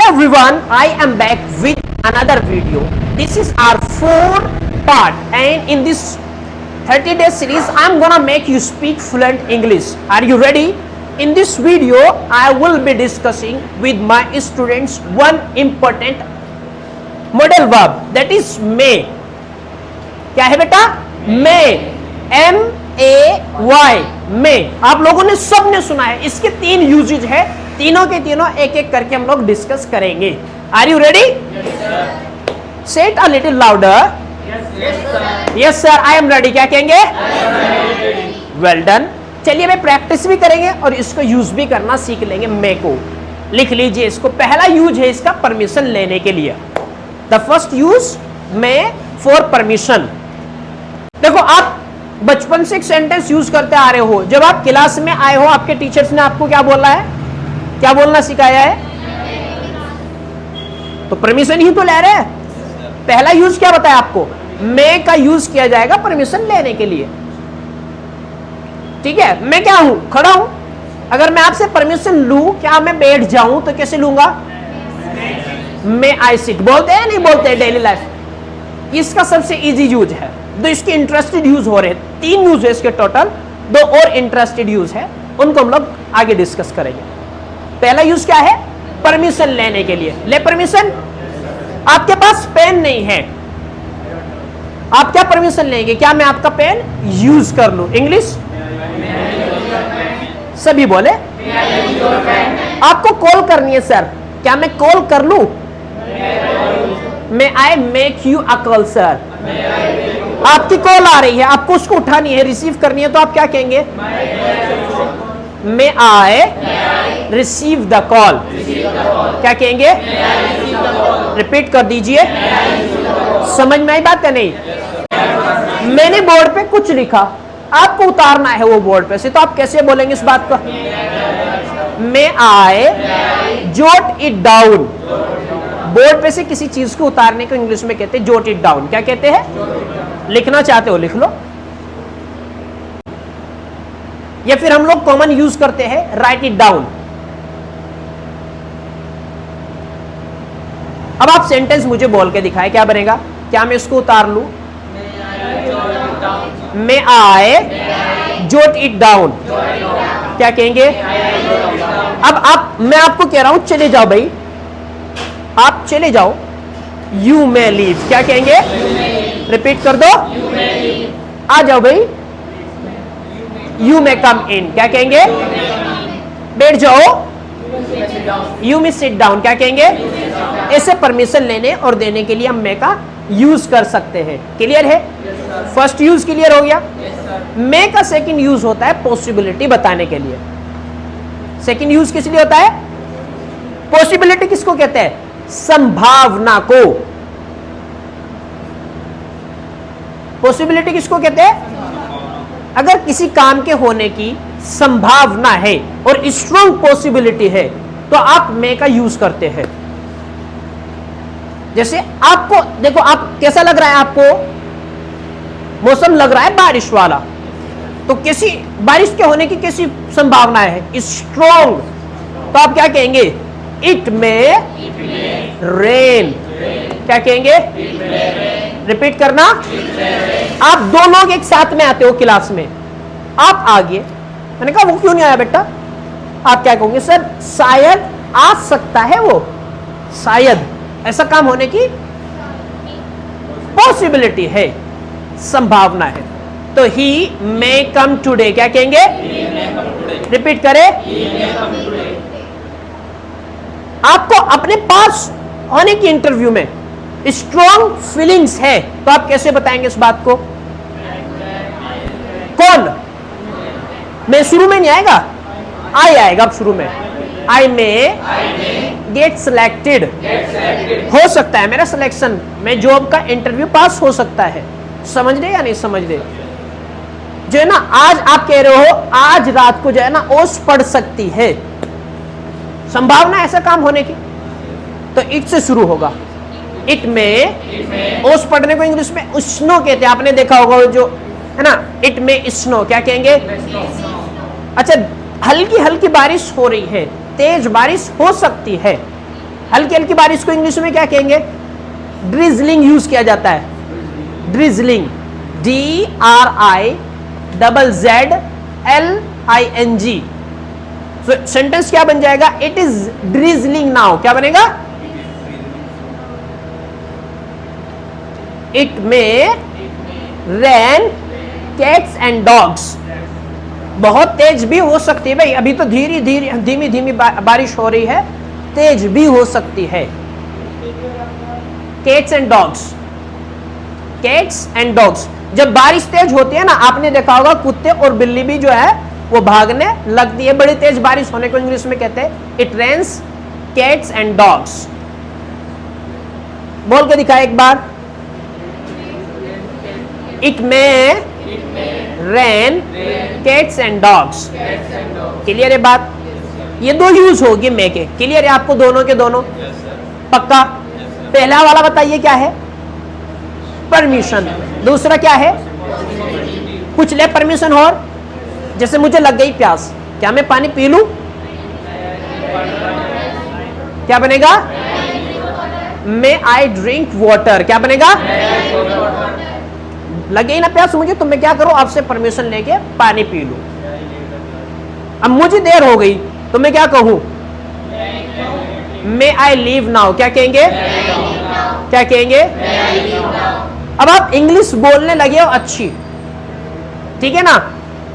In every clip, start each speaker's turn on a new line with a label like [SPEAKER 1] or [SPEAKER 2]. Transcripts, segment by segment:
[SPEAKER 1] everyone, I am back with another video. This is our fourth part, and in this 30-day series I am gonna make you speak fluent English. Are you ready? In this video I will be discussing with my students one important modal verb, that is may. क्या है बेटा? may, M-A-Y, may. आप लोगों ने सबने सुना है, इसके 3 यूजेज है, तीनों के तीनों एक एक करके हम लोग डिस्कस करेंगे. Are you ready? Say it a little louder. Yes sir, I am ready. क्या कहेंगे? Well done. चलिए मैं प्रैक्टिस भी करेंगे और इसको यूज भी करना सीख लेंगे. मे को लिख लीजिए. इसको पहला यूज है इसका परमिशन लेने के लिए. The first use may for permission. देखो आप बचपन से एक सेंटेंस यूज करते आ रहे हो. जब आप क्लास में आए हो आपके टीचर्स ने आपको क्या बोला है, क्या बोलना सिखाया है? तो परमिशन ही तो ले रहे हैं. पहला यूज क्या बताया आपको? मे का यूज किया जाएगा परमिशन लेने के लिए. ठीक है, मैं क्या हूं? खड़ा हूं. अगर मैं आपसे परमिशन लूं, क्या मैं बैठ जाऊं तो कैसे लूंगा? मे आई सिट. बोलते हैं नहीं बोलते डेली लाइफ. इसका सबसे इजी यूज है. दो इसके इंटरेस्टेड यूज हो रहे हैं. 3 यूज है इसके टोटल. 2 और इंटरेस्टेड यूज है, उनको हम लोग आगे डिस्कस करेंगे. पहला यूज क्या है? परमिशन लेने के लिए. ले परमिशन. आपके पास पेन नहीं है, आप क्या परमिशन लेंगे? क्या मैं आपका पेन यूज कर लूं? इंग्लिश सभी बोले. आपको कॉल करनी है सर, क्या मैं कॉल कर लूं? May I make you a call sir. आपकी कॉल आ रही है, आपको उसको उठानी है, रिसीव करनी है, तो आप क्या कहेंगे? May I receive the call. क्या कहेंगे? रिपीट कर दीजिए. समझ में आई बात है नहीं? मैंने बोर्ड पे कुछ लिखा, आपको उतारना है वो बोर्ड पे से, तो आप कैसे बोलेंगे इस बात को? मे आई जोट इट डाउन. बोर्ड पे से किसी चीज को उतारने को इंग्लिश में कहते हैं जोट इट डाउन. क्या कहते हैं? लिखना चाहते हो लिख लो, या फिर हम लोग कॉमन यूज करते हैं राइट इट डाउन. अब आप सेंटेंस मुझे बोल के दिखाएं, क्या बनेगा? क्या मैं इसको उतार लूं? May I जोट it down. क्या कहेंगे? अब मैं आपको कह रहा हूं चले जाओ भाई, आप चले जाओ. You may leave. क्या कहेंगे? रिपीट कर दो. आ जाओ भाई. यू मे कम इन. क्या कहेंगे? बैठ जाओ. You may sit down. क्या कहेंगे? ऐसे परमिशन लेने और देने के लिए हम मे का यूज कर सकते हैं. क्लियर है? फर्स्ट यूज क्लियर हो गया. मे का सेकंड यूज होता है पॉसिबिलिटी बताने के लिए. सेकंड यूज किस लिए होता है? पॉसिबिलिटी किसको कहते हैं? संभावना को. पॉसिबिलिटी किसको कहते हैं? अगर किसी काम के होने की संभावना है और स्ट्रॉन्ग पॉसिबिलिटी है तो आप मे का यूज करते हैं. जैसे आपको देखो, आप कैसा लग रहा है? आपको मौसम लग रहा है बारिश वाला, तो कैसी बारिश के होने की कैसी संभावना है? स्ट्रॉन्ग. तो आप क्या कहेंगे? It may rain. क्या कहेंगे? रिपीट करना. आप 2 लोग एक साथ में आते हो क्लास में, आप आगे, मैंने कहा वो क्यों नहीं आया बेटा? आप क्या कहोगे? सर शायद आ सकता है वो, शायद ऐसा काम होने की पॉसिबिलिटी है, संभावना है. तो ही मे कम टुडे. क्या कहेंगे? रिपीट करें. आपको अपने पास होने की इंटरव्यू में स्ट्रॉन्ग फीलिंग्स है, तो आप कैसे बताएंगे इस बात को? कौन? मैं शुरू में नहीं आएगा, आई आएगा अब शुरू में. आई मे गेट सिलेक्टेड. हो सकता है मेरा सिलेक्शन, मैं जॉब का इंटरव्यू पास हो सकता है. समझ रहे या नहीं समझ रहे? जो है ना, आज आप कह रहे हो आज रात को जो है ना ओस पड़ सकती है, संभावना ऐसा काम होने की, तो इट से शुरू होगा. इट में ओस पड़ने को इंग्लिश में स्नो कहते हैं. आपने देखा होगा जो है ना, इट में स्नो. क्या कहेंगे? अच्छा, हल्की हल्की बारिश हो रही है, तेज बारिश हो सकती है, हल्की हल्की बारिश को इंग्लिश में क्या कहेंगे? ड्रिजलिंग यूज किया जाता है। Drizzling, DRIZZLING। सेंटेंस क्या बन जाएगा? It is drizzling now. क्या बनेगा? It may rain cats and dogs. बहुत तेज भी हो सकती है भाई, अभी तो धीमी धीमी बारिश हो रही है, तेज भी हो सकती है। Cats and dogs, cats and dogs. जब बारिश तेज होती है ना, आपने देखा होगा कुत्ते और बिल्ली भी जो है वो भागने लगती है। बड़ी तेज बारिश होने को इंग्लिश में कहते हैं it rains cats and dogs. बोल के दिखाए एक बार। It may rain cats and dogs. Clear है बात? ये दो यूज होगी मे के। क्लियर है आपको दोनों के दोनों? पक्का? पहला वाला बताइए क्या है? परमिशन। दूसरा क्या है? कुछ ले परमिशन। और जैसे मुझे लग गई प्यास, क्या मैं पानी पी लूं? क्या बनेगा? मे आई ड्रिंक वाटर। क्या बनेगा? लगे ही ना प्यास मुझे, तो मैं क्या करूं? आपसे परमिशन लेके पानी पी लूं। अब मुझे देर हो गई तो मैं क्या कहूं? मे आई लीव नाउ। क्या कहेंगे? क्या कहेंगे? अब आप इंग्लिश बोलने लगे हो अच्छी, ठीक है ना?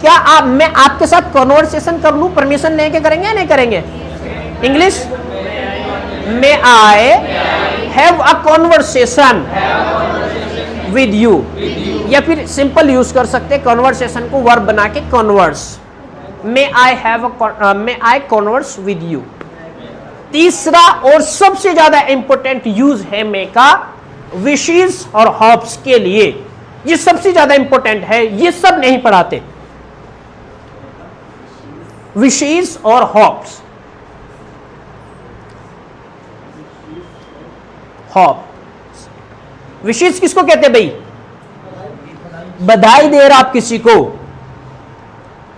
[SPEAKER 1] क्या मैं आपके साथ कन्वर्सेशन कर लूं? परमिशन लेके करेंगे या नहीं करेंगे? English, may I have a conversation with you, या फिर सिंपल यूज कर सकते कन्वर्सेशन को वर्ब बना के converse. May I converse with you. तीसरा और सबसे ज्यादा इंपॉर्टेंट यूज है मे का विशेस और हॉप्स के लिए। ये सबसे ज्यादा इंपॉर्टेंट है, ये सब नहीं पढ़ाते। विशेस और हॉप्स। हॉप, विशेस किसको कहते भाई? बधाई दे रहा आप किसी को,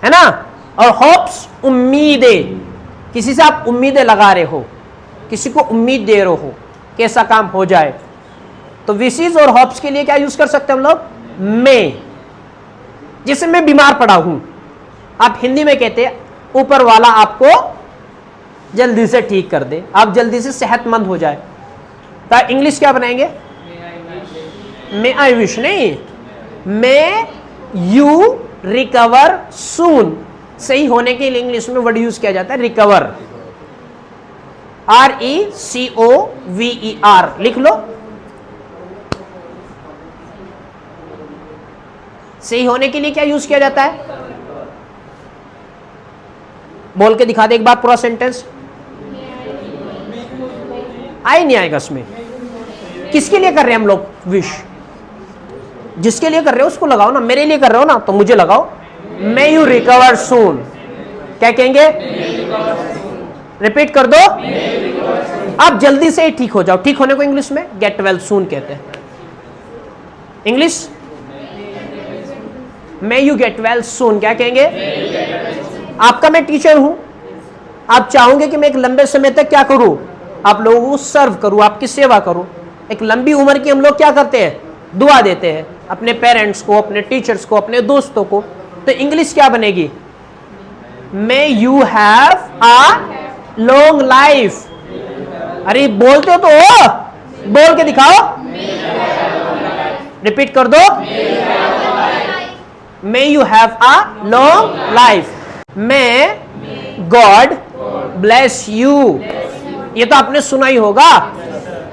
[SPEAKER 1] है ना? और हॉप्स उम्मीदें, किसी से आप उम्मीदें लगा रहे हो, किसी को उम्मीद दे रहे हो कैसा काम हो जाए। तो विशेस और हॉप्स के लिए क्या यूज कर सकते हैं हम लोग? मैं। जैसे मैं बीमार पड़ा हूं, आप हिंदी में कहते हैं ऊपर वाला आपको जल्दी से ठीक कर दे, आप जल्दी से सेहतमंद हो जाए। तो इंग्लिश क्या बनाएंगे? मे आई विश नहीं, मे यू रिकवर सून। सही होने के लिए इंग्लिश में वर्ड यूज किया जाता है रिकवर, RECOVER। लिख लो। सही होने के लिए क्या यूज किया जाता है? बोल के दिखा दे एक बार पूरा सेंटेंस। आई नहीं आएगा इसमें। किसके लिए कर रहे हैं हम लोग विश? जिसके लिए कर रहे हो उसको लगाओ ना। मेरे लिए कर रहे हो ना तो मुझे लगाओ। May you recover soon. क्या कहेंगे? रिपीट कर दो। आप जल्दी से ही ठीक हो जाओ। ठीक होने को इंग्लिश में गेट वेल सून कहते हैं। English, may you get well soon. क्या कहेंगे? आपका मैं टीचर हूं, आप चाहोगे कि मैं एक लंबे समय तक क्या करूं? आप लोगों को सर्व करूं, आपकी सेवा करूं। एक लंबी उम्र की हम लोग क्या करते हैं? दुआ देते हैं अपने पेरेंट्स को, अपने टीचर्स को, अपने दोस्तों को। तो इंग्लिश क्या बनेगी? मे you have a long life. अरे बोलते हो तो बोल के दिखाओ। रिपीट कर दो। मे you have a long life. May God bless you. ये तो आपने सुना ही होगा।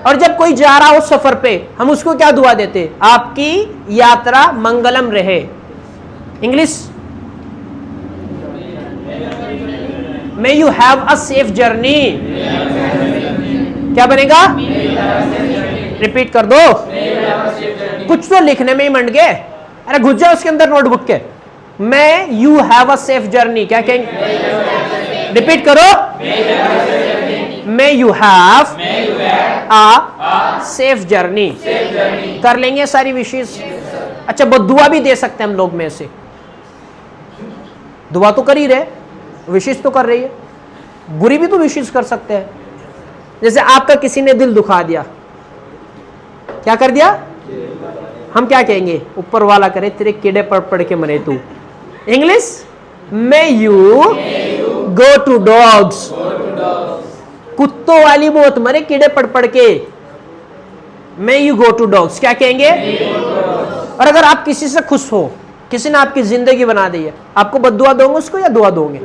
[SPEAKER 1] और जब कोई जा रहा हो सफर पे, हम उसको क्या दुआ देते? आपकी यात्रा मंगलम रहे। English, may you have a safe journey. क्या बनेगा? रिपीट कर दो। कुछ तो लिखने में ही मंड गए। अरे घुस जाओ उसके अंदर नोटबुक के। May you have a safe journey. क्या कहेंगे? रिपीट करो। मे you have a safe journey. कर लेंगे सारी विशेष। अच्छा, वो दुआ भी दे सकते हैं हम लोग में से। दुआ तो कर ही रहे, विशेष तो कर रही है। बुरी भी तो विशेष कर सकते हैं। जैसे आपका किसी ने दिल दुखा दिया, क्या कर दिया? हम क्या कहेंगे? ऊपर वाला करे तेरे कीड़े पड़ पड़ के मरे तू। English, may you go to dogs, कुत्तों वाली मौत मरे कीड़े पड़ पड़ के। May you go to dogs, क्या कहेंगे? और अगर आप किसी से खुश हो, किसी ने आपकी जिंदगी बना दी है, आपको बद्दुआ दोगे उसको या दुआ दोगे?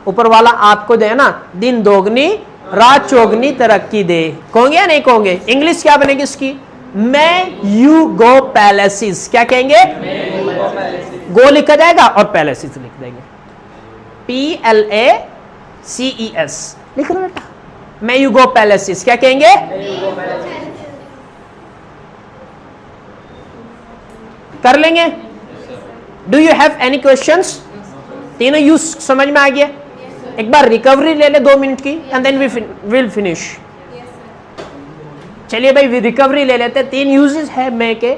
[SPEAKER 1] ऊपर वाला आपको दे ना दिन दोगुनी रात चौगनी तरक्की दे, कहोगे या नहीं कहोगे? इंग्लिश क्या बनेगी इसकी? मे यू गो पैलेसिस, क्या कहेंगे? गो लिखा जाएगा और पैलेसिस लिख देंगे, PLACES लिख लो बेटा। मे यू गो पैलेसिस, क्या कहेंगे? कर लेंगे। Do you have any questions? तीनों यूज समझ में आ गया? एक बार रिकवरी ले ले 2 मिनट की and then we will finish. चलिए भाई रिकवरी ले लेते हैं। 3 यूजेस है मे के।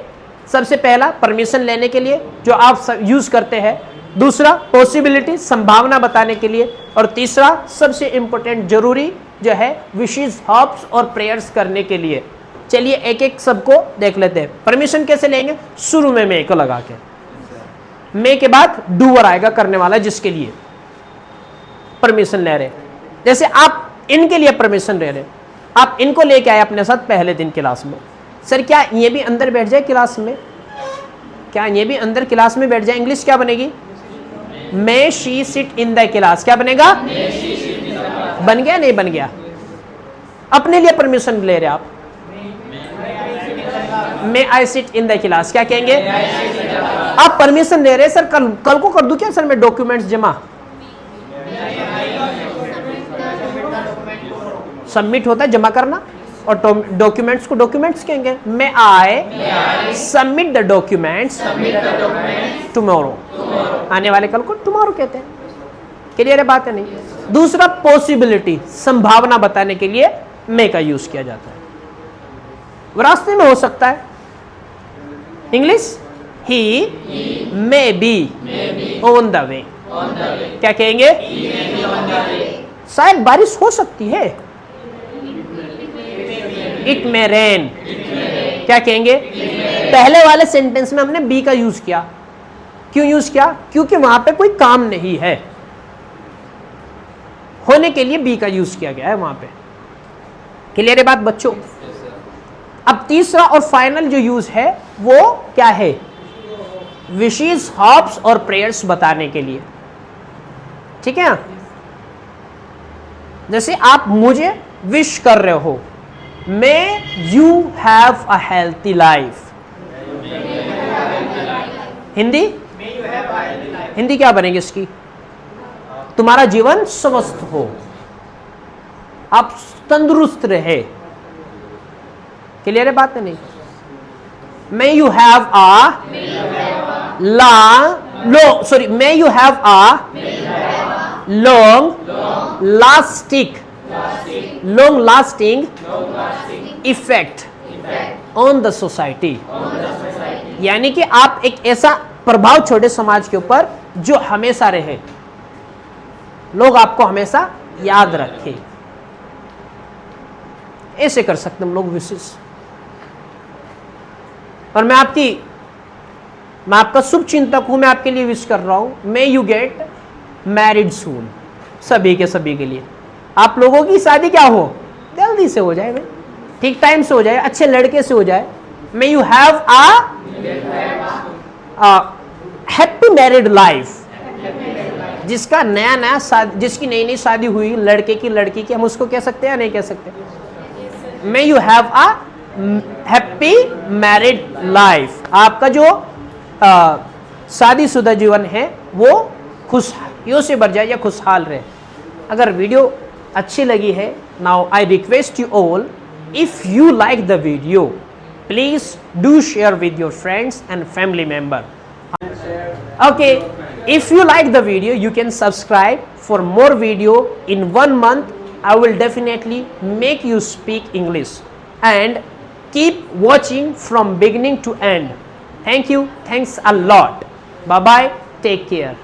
[SPEAKER 1] सबसे पहला परमिशन लेने के लिए जो आप यूज करते हैं, दूसरा पॉसिबिलिटी संभावना बताने के लिए, और तीसरा सबसे इंपॉर्टेंट जरूरी जो है विशेस होप्स और प्रेयर्स करने के लिए। चलिए एक एक सबको देख लेते हैं। परमिशन कैसे लेंगे? शुरू में मे को लगा के, मे के बाद डूअर आएगा करने वाला जिसके लिए परमिशन ले रहे। जैसे आप इनके लिए परमिशन ले रहे, आप इनको लेके आए अपने साथ पहले दिन क्लास में। सर क्या ये भी अंदर बैठ जाए क्लास में? क्या ये भी अंदर क्लास में बैठ जाए? इंग्लिश क्या बनेगी? May she sit in the class, क्या बनेगा? बन गया नहीं बन गया? अपने लिए परमिशन ले रहे आप, may I sit in the class, क्या कहेंगे? आप परमिशन ले रहे सर कल को कर दूं क्या सर मैं डॉक्यूमेंट्स जमा? सबमिट होता है जमा करना, और डॉक्यूमेंट्स को डॉक्यूमेंट्स कहेंगे। May I submit the documents tomorrow, आने वाले कल को टुमारो कहते हैं। क्लियर है बात है नहीं? दूसरा पॉसिबिलिटी संभावना बताने के लिए मे का यूज किया जाता है। रास्ते में हो सकता है। English, he may be on the way, क्या कहेंगे? शायद बारिश हो सकती है। इट मे रेन, क्या कहेंगे? पहले वाले सेंटेंस में हमने बी का यूज किया। क्यों यूज किया? क्योंकि वहां पे कोई काम नहीं है, होने के लिए बी का यूज किया गया है वहां पे। क्लियर है बात बच्चों? अब तीसरा और फाइनल जो यूज है वो क्या है? विशेस होप्स और प्रेयर्स बताने के लिए। ठीक है? जैसे आप मुझे विश कर रहे हो, मे you have a healthy life. Hindi, Hindi क्या बनेगी इसकी? तुम्हारा जीवन स्वस्थ हो, आप तंदुरुस्त रहे। क्लियर है बात नहीं? May you have a may you have a long lasting effect on the society, यानी कि आप एक ऐसा प्रभाव छोड़े समाज के ऊपर जो हमेशा रहे, लोग आपको हमेशा याद रखें। ऐसे कर सकते हम लोग विशेष। और मैं आपका शुभ चिंतक हूं, मैं आपके लिए विश कर रहा हूं, मे यू गेट मैरिड सून। सभी के लिए आप लोगों की शादी क्या हो, जल्दी से हो जाए भाई, ठीक टाइम से हो जाए, अच्छे लड़के से हो जाए। मे you have happy married life. जिसका जिसकी नई शादी हुई, लड़के की लड़की की, हम उसको कह सकते हैं या नहीं कह सकते? मे you have a happy married life. आपका जो शादीशुदा जीवन है वो खुशियों से भर जाए या खुशहाल रहे। अगर वीडियो अच्छी लगी है, now I request you all, if you like the video please do share with your friends and family member. Okay, if you like the video, you can subscribe for more video. In 1 month, I will definitely make you speak English, and keep watching from beginning to end. Thank you. Thanks a lot. Bye bye. Take care.